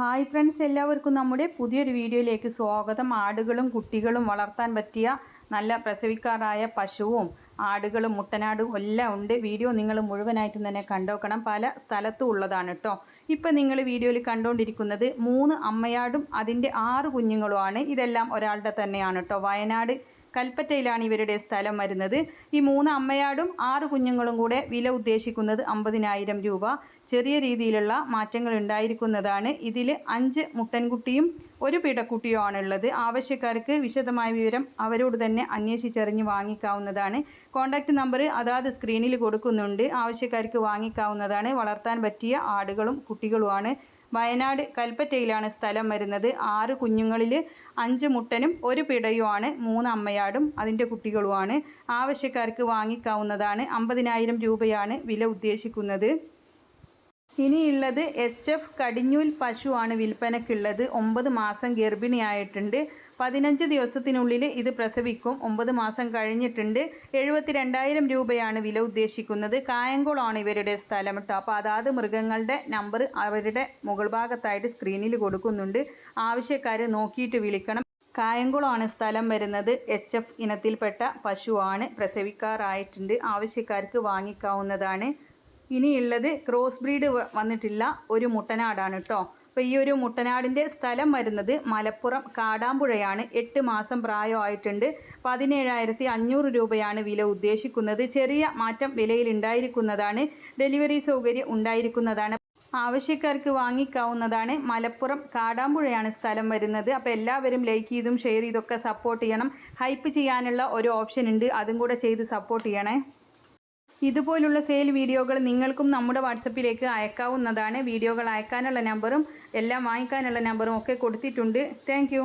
Hi friends, എല്ലാവർക്കും നമ്മുടെ പുതിയൊരു വീഡിയോയിലേക്ക് സ്വാഗതം. ആടുകളും കുട്ടികളും വളർത്താൻ പറ്റിയ നല്ല പ്രസവിക്കാറായ പശുവും ആടുകളും മുട്ടനാടും എല്ലാം ഉണ്ട്. വീഡിയോ നിങ്ങൾ മുഴുവനായിട്ടും തന്നെ കണ്ടോക്കണം. പല സ്ഥലത്തും ഉള്ളതാണ് കേട്ടോ. ഇപ്പം നിങ്ങൾ വീഡിയോയിൽ കണ്ടുകൊണ്ടിരിക്കുന്നത് 3 അമ്മയാടും അതിൻ്റെ 6 കുഞ്ഞുങ്ങളുമാണ്. ഇതെല്ലാം ഒരാളുടെ തന്നെയാണ് കേട്ടോ. വയനാട് കൽപ്പറ്റയിലാണ് ഇവരുടെ സ്ഥലം വരുന്നത്. ഈ 3 അമ്മയാടും 6 കുഞ്ഞുങ്ങളും കൂടെ വില ഉദ്ദേശിക്കുന്നത് 50,000 രൂപ. ചെറിയ രീതിയിലുള്ള മാറ്റങ്ങൾ ഉണ്ടായിരിക്കുന്നതാണ്. ഇതിൽ 5 മുട്ടൻകുട്ടിയും ഒരു പിടക്കുട്ടിയുമാണുള്ളത്. ആവശ്യക്കാർക്ക് വിശദമായ വിവരം അവരോട് തന്നെ അന്വേഷിച്ചറിഞ്ഞ് വാങ്ങിക്കാവുന്നതാണ്. കോൺടാക്റ്റ് നമ്പർ അതാത് സ്ക്രീനിൽ കൊടുക്കുന്നുണ്ട്. ആവശ്യക്കാർക്ക് വാങ്ങിക്കാവുന്നതാണ്. വളർത്താൻ പറ്റിയ ആടുകളും കുട്ടികളുമാണ്. വയനാട് കൽപ്പറ്റയിലാണ് സ്ഥലം വരുന്നത്. 6 കുഞ്ഞുങ്ങളിൽ 5 മുട്ടനും ഒരു പിടയുമാണ്. 3 അമ്മയാടും അതിൻ്റെ കുട്ടികളുമാണ്. ആവശ്യക്കാർക്ക് വാങ്ങിക്കാവുന്നതാണ്. 50,000 രൂപയാണ് വില ഉദ്ദേശിക്കുന്നത്. ഇനിയുള്ളത് HF കടിഞ്ഞൂൽ പശുവാണ് വിൽപ്പനക്കുള്ളത്. 9 മാസം ഗർഭിണിയായിട്ടുണ്ട്. 15 ദിവസത്തിനുള്ളിൽ ഇത് പ്രസവിക്കും. 9 മാസം കഴിഞ്ഞിട്ടുണ്ട്. 72,000 രൂപയാണ് വില ഉദ്ദേശിക്കുന്നത്. കായംകുളമാണ് ഇവരുടെ സ്ഥലം കേട്ടോ. അപ്പോൾ അതാത് മൃഗങ്ങളുടെ നമ്പർ അവരുടെ മുകൾ ഭാഗത്തായിട്ട് സ്ക്രീനിൽ കൊടുക്കുന്നുണ്ട്. ആവശ്യക്കാർ നോക്കിയിട്ട് വിളിക്കണം. കായംകുളമാണ് സ്ഥലം വരുന്നത്. HF ഇനത്തിൽപ്പെട്ട പശുവാണ്. പ്രസവിക്കാറായിട്ടുണ്ട്. ആവശ്യക്കാർക്ക് വാങ്ങിക്കാവുന്നതാണ്. ഇനിയുള്ളത് ക്രോസ് ബ്രീഡ് വന്നിട്ടില്ല ഒരു മുട്ടനാടാണ് കേട്ടോ. അപ്പോൾ ഈ ഒരു മുട്ടനാടിൻ്റെ സ്ഥലം വരുന്നത് മലപ്പുറം കാടാമ്പുഴയാണ്. 8 മാസം പ്രായമായിട്ടുണ്ട്. 17,500 രൂപയാണ് വില ഉദ്ദേശിക്കുന്നത്. ചെറിയ മാറ്റം വിലയിൽ ഉണ്ടായിരിക്കുന്നതാണ്. ഡെലിവറി സൗകര്യം ഉണ്ടായിരിക്കുന്നതാണ്. ആവശ്യക്കാർക്ക് വാങ്ങിക്കാവുന്നതാണ്. മലപ്പുറം കാടാമ്പുഴയാണ് സ്ഥലം വരുന്നത്. അപ്പോൾ എല്ലാവരും ലൈക്ക് ചെയ്തും ഷെയർ ചെയ്തൊക്കെ സപ്പോർട്ട് ചെയ്യണം. ഹൈപ്പ് ചെയ്യാനുള്ള ഒരു ഓപ്ഷൻ ഉണ്ട്, അതും കൂടെ ചെയ്ത് സപ്പോർട്ട് ചെയ്യണേ. ഇതുപോലുള്ള സെയിൽ വീഡിയോകൾ നിങ്ങൾക്കും നമ്മുടെ വാട്സപ്പിലേക്ക് അയക്കാവുന്നതാണ്. വീഡിയോകൾ അയക്കാനുള്ള നമ്പറും എല്ലാം വാങ്ങിക്കാനുള്ള നമ്പറും ഒക്കെ കൊടുത്തിട്ടുണ്ട്. താങ്ക്